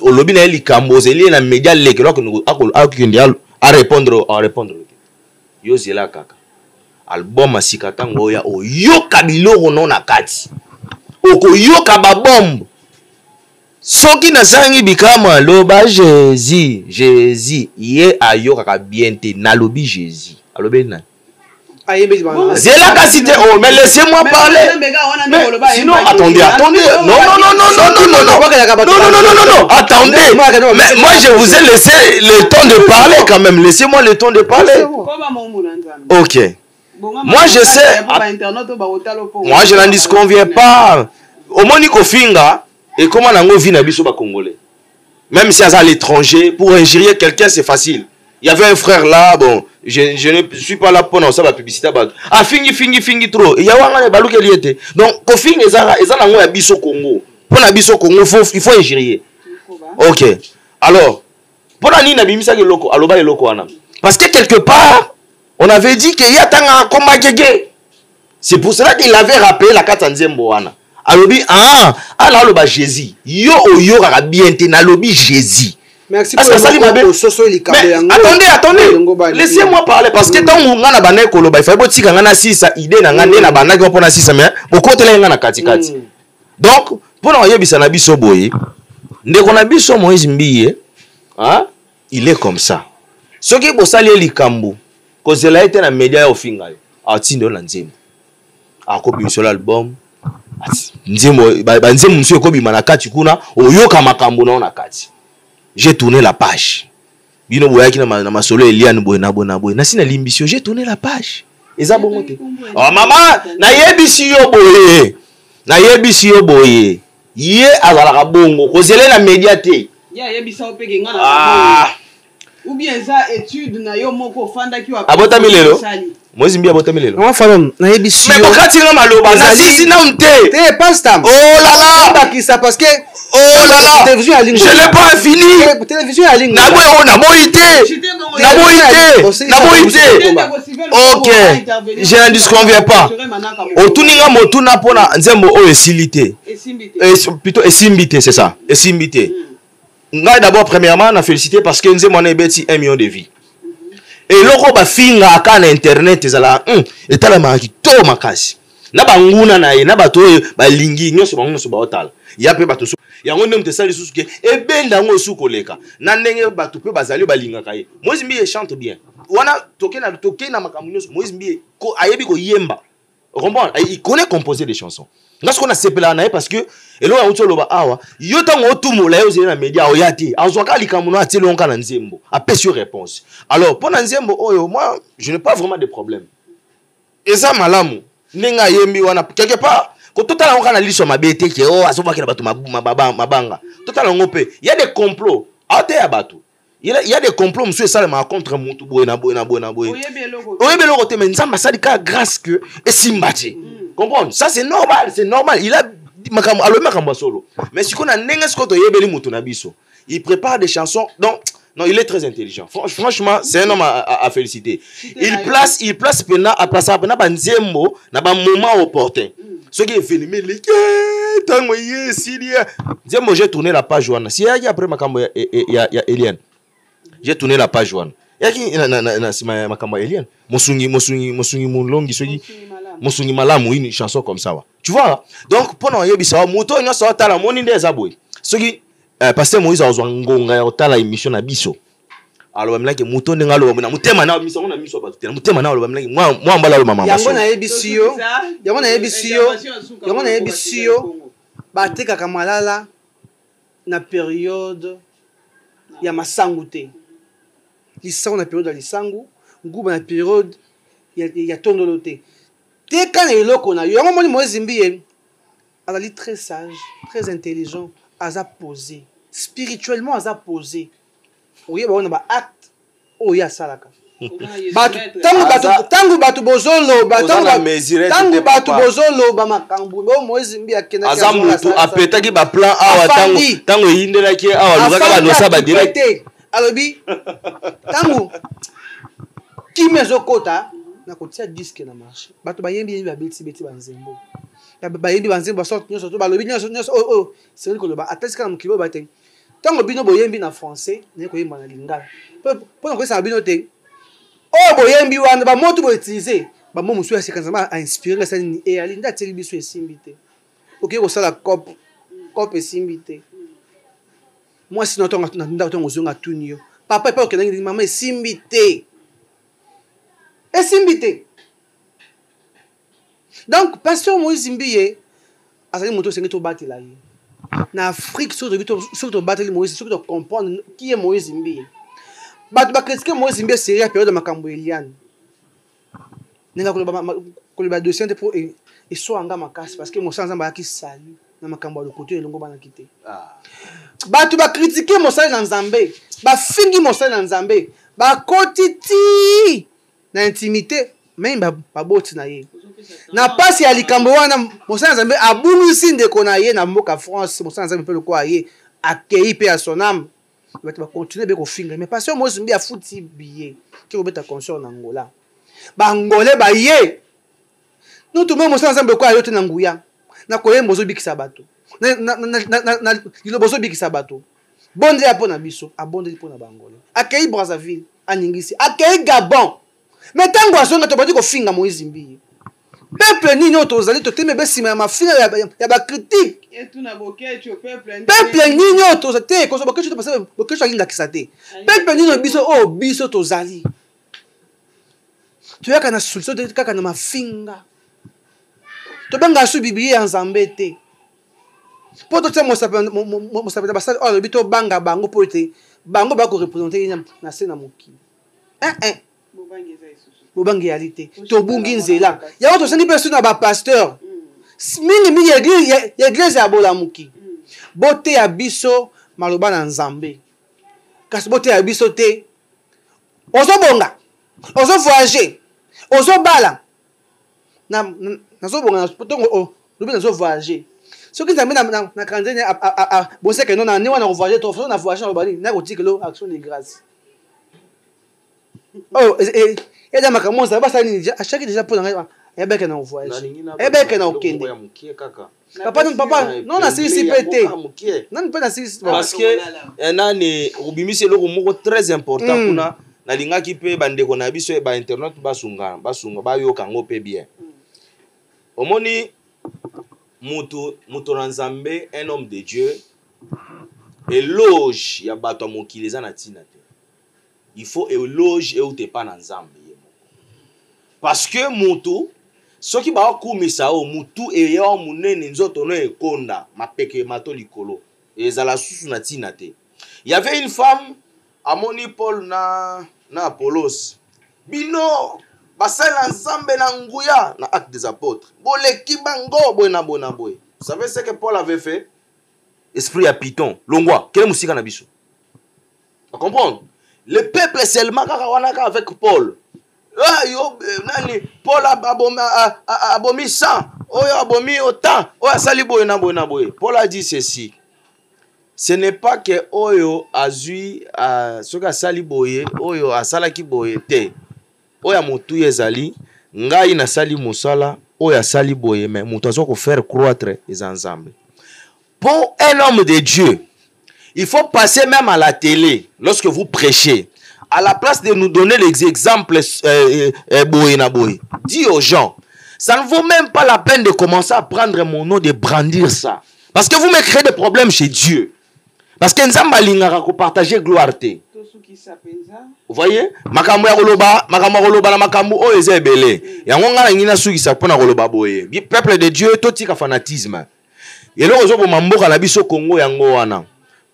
au lobby na likambo zeli na média leke lorsque nous à répondre yo zela kaka album asikata ngoya o yoka biloko non na kati oko yoka ba bombe soki na sangi bikama loba Jésus ye ayoka ka bien te na lobi Jésus alobi na zela ka cité oh mais laissez-moi parler mais sinon attendez non attendez mais moi je vous ai laissé le temps de parler quand même laissez-moi le temps de parler ok moi je sais moi je n'en disconviens pas au Monico Finga et comment nango vit na biso ba congolais même si à l'étranger pour injurier quelqu'un c'est facile. Il y avait un frère là, bon, je ne suis pas là pour ça la publicité. Ah, fingi trop. Il y a un balou qui était. Donc, au fin, ils ont un biso Congo. Pour la biso Congo, il faut injurier. Ok. Alors, pour la nina bimisa ke loko, aloba loko ana. Parce que quelque part, on avait dit qu'il y a un combat gégé. C'est pour cela qu'il avait rappelé la Katanzembo ana. Alobi ala aloba Jésus. Yo kaka bien te na lobi Jésus. Merci pour attendez, laissez-moi parler parce que tant on a bané koloba il faut botika ngana sisa idée na ngane na banaki opona sisa mais bokotela ngana kati donc pour na yebisa na biso boye ndeko na biso Moïse Mbiya il est comme ça soki bosali likambo kozela ete na média ya ofinga yo atindo na nzembo akobi sur l'album nzembo nzembo monsieur kobima na kati kuna oyoka makambo na kati. J'ai tourné la page. Bino boyaki na masolo Eliane boy na boy. Na sina limbisio, j'ai tourné la page. Eza bongo te. Oh maman, na yebisi yo boye. Ye azalaka bongo. Kozele na média te. Ya yebisa opeke ngana. Ou bien ça étude na yo moko fanda ki wa. Abotami lelo. Moïse Mbiya abotami lelo. Moi falom na yebisi yo. Mais bokati nga maloba na sisi na mte. Te pastam. Oh là là. Bakisa parce que oh là là, je n'ai pas fini. Télévision à ligne. Ok, je n'en disconviens pas. Otuninga motuna pona nzembo o esilité. Plutôt esimbité, c'est ça. Esimbité. Ngai d'abord premièrement na félicité parce que nzembo na ebeti 1 million de vies. Et loko ba finga aka na internet ezala etala maki to makasi. Na banguna na ye na bato balingi nyonso bango ba otala. Ya pe bato yango ndem te sali susuke ebenda ngo sukoleka na ndenge bato pe bazali balingaka ye Moïse Mbiya chante bien wana toke na makambo nyonso Moïse Mbiya ko ayebi ko yemba comprendre il connaît composer des chansons parce qu'on a sepela na ye parce que elo ya utoloba awa yo tango otumola yo zeli na media o yati azwaka likambo na atelo nka na nzembo apé sur réponse alors pour na nzembo oyo moi je n'ai pas vraiment de problème eza malamu ninga yembi wana quelque part quand total on a liso mabete ke oh asoba ke bato mabanga total on peut il y a des complots ate ya bato il y a des complots monsieur salama contre mutu boy na boy oyebelo côté mais nzamba salika grâce que esimbati comprendre ça c'est normal, il a alors makambo solo mais si qu'on a nenga ce qu'on yebeli mutu na biso il prépare des chansons donc non il est très intelligent franchement c'est un homme à féliciter il place pena à placer pena banzembo na ba moment opportun ce qui est venu mais les tango yesilia nzembo j'ai tourné la page wana si yaki après makambo ya Eliane j'ai tourné la page wana yaki na sima makambo ya Eliane mosungi mulongi soki mosungi malamu une chanson comme ça tu vois donc pendant yebisa moto nyo so tala moni nde zabwe soki pasteur Moïse azwa ngonga ya tala émission na biso alors bamlaki moto nde ngalo na mutema na biso na miso batutela mutema na bamlaki moi mbala lo mama yango na yebisiyo bateka kamalala na période ya masangu te lisangu na période ya lisangu nguba na période ya tondolo te teka na eloko na yo yango moni Moïse Mbiye azali très sage très intelligent aza posé spirituellement aza posé oye baona ba acte oye asalaka tangu batu bozoloba tangu bozoloba makambo bo Moïse Mbiye akena aza mutu apetaki ba plan awa tango yindelaki awa lukaka ba nosa ba direct alobi tangu kimezo kota na kotia disque na marché bato bayembi babeti banzembo bayembi banzembo sorte nyoso to balobi nyoso c'est vrai que le ba atesika na mukilo baten tango bino boyembi na français ne ko yemba na lingala po na ko sa bino te boyembi wana ba moto bo utiliser ba mo musu ya sekanzama a inspirer ça ni e ali nda teli biso esimbite OK ko sala cop esimbite moi sinon to nda to ngozonga tunio papa pa ko ndangi mama esimbite donc pasteur Moïse Mbiye azali moto sengi to batela ye na Afrique surtout to bateli Moïse surtout to comprendre qui est Moïse Mbiye bato ba critiquer Moïse Mbiye série à période de makambo Eliane nenga ko le ba dossier pour et soit anga makasi parce que mo sanza ba ki sali na makambo le côté elongo bana kité bato ba critiquer mo sali na Nzambe ba fingi mo sali na Nzambe ba kotiti na intimité même ba boti na ye na pasi ya likambo wana mosala Nzambe abumisi ndeko na ye na mboka France mosala Nzambe pe le kwa ye akei pe à son âme va continuer be ko finga mais pasteur Moïse Mbiye afuti billet ki obeta concert na Angola ba ngolé ba ye nous tout même mosala Nzambe kwa yo te na nguya na ko ye mbozo bikisa bato na ilo bozo bikisa bato bonde ya pona biso abonde pona bangolé akei Brazzaville aningisi akei Gabon mais tango azonga to badi ko finga Moïse Mbiye peuple nini otozali toteme besima ya mafinga ya ba critique peuple nini otozali te ko so bakecho to passer bakecho alinga kisate peuple nini biso tozali to yaka na solution te kaka na mafinga to benga su Biblia ya Nzambe te po to tsemo sape basali o bito banga bango po te bango ba ko représenter na sena mokili bobangi yalité to bungi nzela ya to sendi personne na ba pasteur mingi église ya bolamuki bote ya biso maloba na Nzambe kasi bote ya biso te ozo bonga ozo voyager ozo bala na zo bonga tongo lobi na zo voyager soki Nzambe na kanzene a boseka no na ni wana voyager to na voyager na bali na ko tikelo action de grâce et dans ma caméra ça va ça à chaque déjà pour et ben que na voyage et ben que na okende papa non na si pété non pas na si parce que nani ubimisi loko moko très important kuna na linga ki pe bandeko na biso e ba internet basunga ba yo kango pe bien omoni muto na Nzambe un homme de Dieu éloge ya bato mokili za na tina te il faut éloge et ou te pas na Nzambe parce que mutu soki ba kumisa o mutu e ya munene nzoto no ekonda mapeke mato likolo ezala susu na tina te. Il y avait une femme amoni Paul na Apollos bino basala Nzambe na nguya na Actes des Apôtres boleki bango bona boy. Vous savez ce que Paul avait fait? Esprit à Python longwa quel musika na biso. Vous comprenez? Le peuple seulement avec Paul yo nani Paul abomi 100 oyo abomi autant oyo asali boye na boye na boye. Paul a dit ceci, ce n'est pas que oyo azui soka asali boye oyo asalaki boye te oyo motu ezali ngai na sali mosala oyo asali boye mais moto azo ko faire croître les ensemble. Pour un homme de Dieu, il faut passer même à la télé lorsque vous prêchez. À la place de nous donner les exemples, dis aux gens, ça ne vaut même pas la peine de commencer à prendre mon nom, de brandir ça. Parce que vous me créez des problèmes chez Dieu. Parce que nous avons partagé gloire. Vous voyez? Makambo ya koloba na makambo o ezebele. Yango ngala ngina sukisa pona koloba boye. Peuple de Dieu totika fanatisme. Yelo ozo bo mamboka na biso Congo yango wana.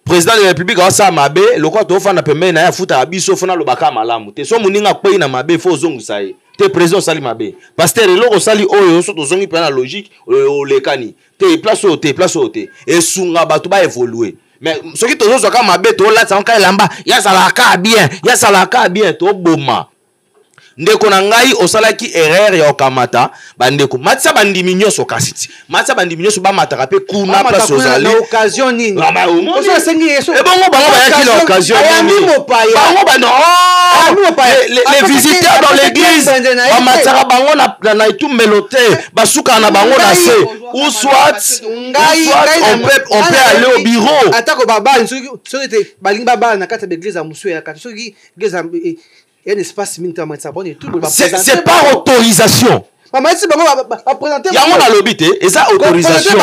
Président de la République a sa mabe, le quoi to fana pembe na ya futa abiso fona lobaka malamu. Te so muninga kwei na mabe fo zongusa ye. Te président sali mabe. Pasteur eloko sali oyo so to zongi pena logique o lekani. Te place o te. Et sunga batu ba évoluer. Mais ce qui tozo ka mabe to la tsanka elamba, ya salaka bien to boma. Ndeko na ngai osalaki erreur ya okamata bandeko matisa bandimi nyoso kasiti matisa bandimi nyoso ba mataka pe kuna place ozali na occasion nini oso sengi yeso ebongo bango ba yaki na occasion nini bango ba non les visiteurs dans l'église ba mataka bango na itumelote basuka na bango na se ou soit on peut aller au bureau atako baba soki te balingi baba na kata l'église ya musu ya kata soki église il y a un espace c'est pas autorisation. Il y a un lobité et ça autorisation.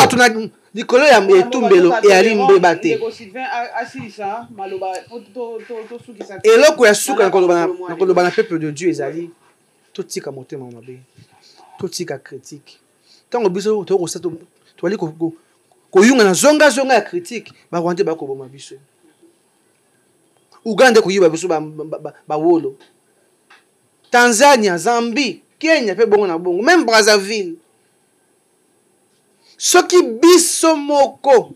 Likolo ya etumbelo e ali mbeba te. Eloko ya suka na koloba na peuple de Dieu ezali totika motema mabe. Totika critique. Tango biso to kosa to ali ko yunga na zonga ya critique ba kwande ba ko boma biso. Uganda kuyiba biso ba wolo. Tanzania, Zambie, Kenya pe bongo na bongo, même Brazzaville. Soki biso moko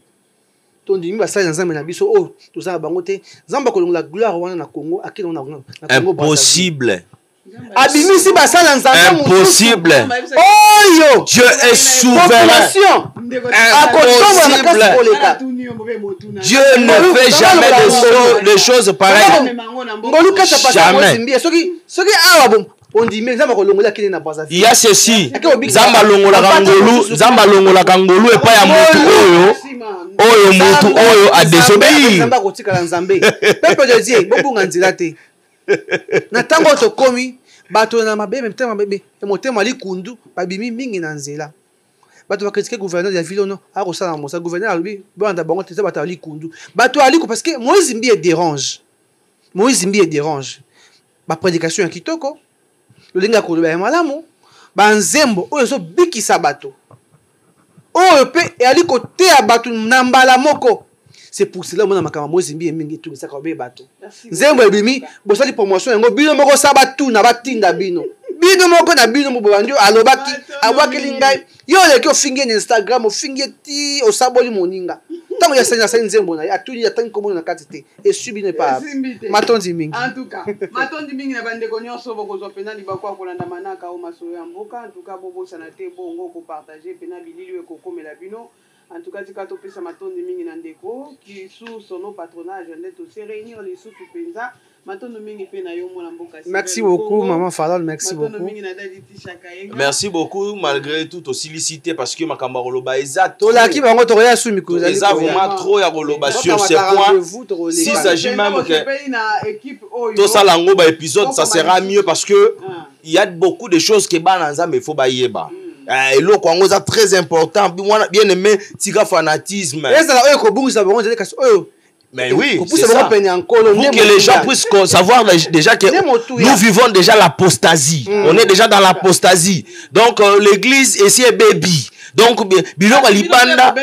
tondimi basali nzambe na biso o tozala bango te nzamba kolongola gloire wana na Congo akino na Congo. Impossible. Abimisi basala nzambe impossible. Oyo Dieu est souverain. Dieu ne fait jamais des choses pareilles. Jamais. Il y a ceci. Zamba longola kangolu et pas ya mutu oyo mutu oyo a désobéir. Peuple de Dieu, bobunga nzela te. Na tango to komi bato na mabebe mtema mabebe motema likundu babimi mingi na nzela. Bato bakritike gouverneur de la ville non a kosala mosa gouverneur alobi banda bango te bato ali kundu. Bato ali ko parce que Moïse Mbi dérange. Ba prédication ya kitoko. Le linga ko ba malamu. Ba nzembo oyo so bikisa bato. Oyo pe ali ko te ya bato na mbala moko. C'est pour cela que je Moïse Mbi mingi tout ça ka be bato. Nzembo ebimi bosali promotion yango bino moko sabatu na batinda bino. Bino moko na bino mobandio alobaki abwakeli ngai yo leki ofingi na Instagram ofingi ti osaboli moninga. Tango ya sanya nzembo na atuni ya tangi komona na kati te et subi ne pas matondi mingi. En tout cas matondi mingi na bande konyo so boko zo pena libakwa kolanda manaka o maso ya mboka en tout cas bobo sana te bongo ko partager pena bilili ko komela bino. En tout cas, tu as topé sa maton de mingi nandeko qui sous son patronage net aussi réunir les sous penza maton de mingi pe na yo mona mboka. Merci beaucoup maman Farol, merci beaucoup. Merci beaucoup malgré tout aussi licité parce que makamba koloba exact. Tola ki bango to ya sumi ko zali. Ça vraiment trop ya koloba sur ces points. S'il s'agit même que tout ça lango ba épisode ça sera mieux parce que il y a beaucoup de choses que bananza mais faut ba yeba. Et le Congo c'est très important. Bien aimé, tika fanatisme. Mais oui, c'est ça. Pour que les gens puissent savoir déjà que nous vivons déjà l'apostasie. On est déjà dans l'apostasie. Donc l'église ici est baby. Donc biloko libanda.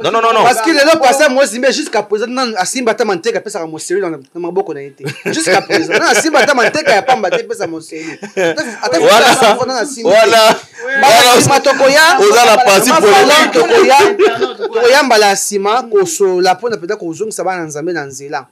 Non. Parce que le passé moi Zimbe jusqu'à présent asimba ta manteka pesa ka moseri dans maboko na été. Jusqu'à présent asimba ta manteka ya pamba te pesa moseri. Voilà. Matokoya ozala parti pour tokoya mbala sima koso la pona peda ko zonga sabana nzambe na nzela.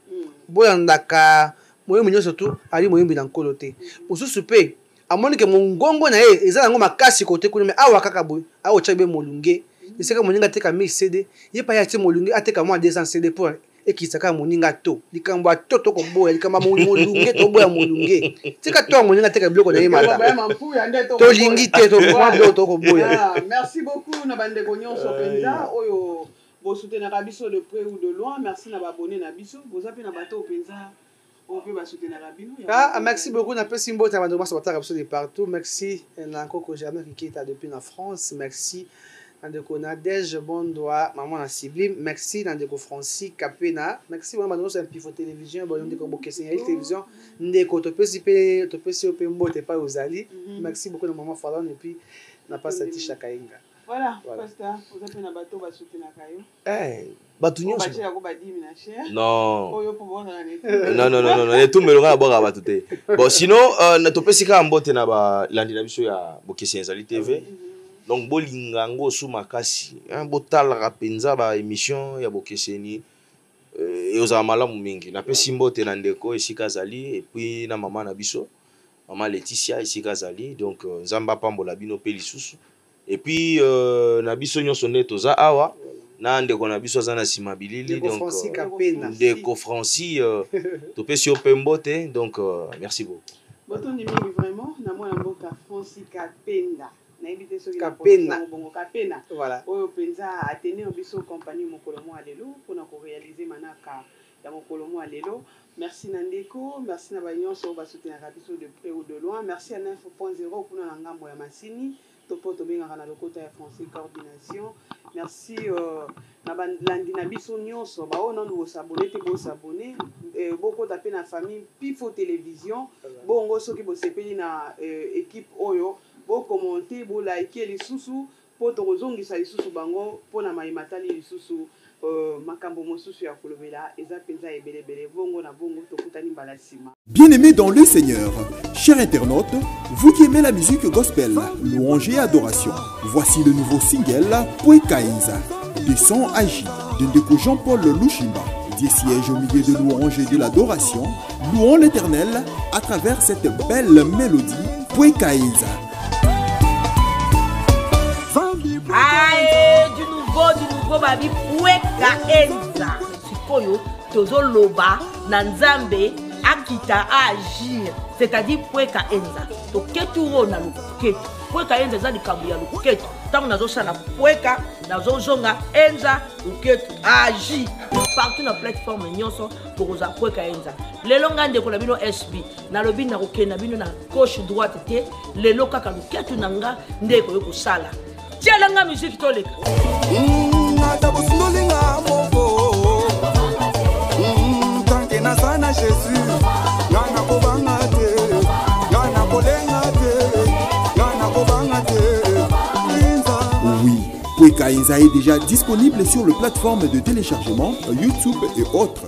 Boya ndaka moyo munyo surtout ali moyo mbina nkolo te. Mosusu pe amoni ke mongongo na ye eza nango makasi côté kuna mais awa kaka boy awa chabe molunge eseka moninga teka 1000 CD ye pa ya ti molunge ateka moi 200 CD pour ekisaka moninga to likambo to ko boya likamba molunge to boya molunge tika to moninga teka biloko na ye mata to lingi te to boya to ko boya. Merci beaucoup na bande gonyon so penza oyo bo soutenir biso de près ou de loin. Merci na abonné na biso boza pe na bato penza. On peut soutenir la bino. Ah, merci beaucoup. On a fait Simbo, tu as de partout. Merci. On a encore que jamais qui est depuis la France. Merci. Nandeko Nadège, bon doigt, maman la Sublime. Merci. Nandeko Francis, Capena. Merci. Maman, nous sommes un pifo télévision. Bon, on a télévision. Ndeko, tu peux si open mot, tu pas aux alliés. Merci beaucoup, maman Fallon. Et puis, on a pas senti Chakainga. Voilà, Pasteur, vous avez un bateau va soutenir Kayo. Eh, batunyo. Non. Non, tout me le à boire à batute. Bon, sinon, na topesika mbote na ba landi na biso ya Bokessi Ezali TV. Donc bolinga ngo sous makasi, botal rapenza ba émission ya Bokessi ni oza malamu mingi. Na pesi mbote na ndeko esika zali et puis na maman na biso. Maman Laetitia esika zali. Donc nzamba pambola bino pe lisusu. Et puis na biso nyonso neto za awa na ndeko na biso za na sima bilili donc ndeko Francis topesi opembote donc merci beaucoup. Boto ni mingi vraiment na mwana mboka Francis Kapenda na ibite so Kapena bongo Kapena voilà oyo penza a tenir biso compagnie mokolo mo alelo pour na ko réaliser manaka ya mokolo mo alelo. Merci Nandeko, merci na ba nyonso ba soutenir biso de près ou de loin. Merci à 9.0 pour na ngambo ya Masini. Topoto bengaka na lokota ya Français coordination. Merci na landi na biso nyonso ba ono ndo s'abonner te bo s'abonner boko taper na famille Pifo télévision bongo soki bo sepeli na équipe oyo bo commenter bo liker lisusu po to kozongisa lisusu bango po na maimatali lisusu makambo mosusu ya kolobela eza penza ebelebele bongo na bongo tokutani mbala sima. Bien-aimés dans le Seigneur, chers internautes, vous qui aimez la musique gospel, louange et adoration, voici le nouveau single Pwekainza, de son agi, de Ndeko Jean-Paul Lushimba, des sièges au milieu de louange et de l'adoration. Louons l'Éternel à travers cette belle mélodie Pwekainza. Aïe, du nouveau babi Pwekainza. Sikoyo tozo loba nanzambe akita agir, c'est-à-dire Pwekainza. To keturo na luketo. Pwekainza za likambo ya luketo. Tango nazo sala pweka, nazo zonga enza luketo agir. Partout na plateforme nyonso pour za Pwekainza. Lelo ngande ko na bino SB. Na lobi na kokena bino na gauche droite te. Lelo kaka luketo nanga ndeko yo kosala. Tiens la musique toleka. Oui, Pwekainza est déjà disponible sur les plateformes de téléchargement YouTube et autres.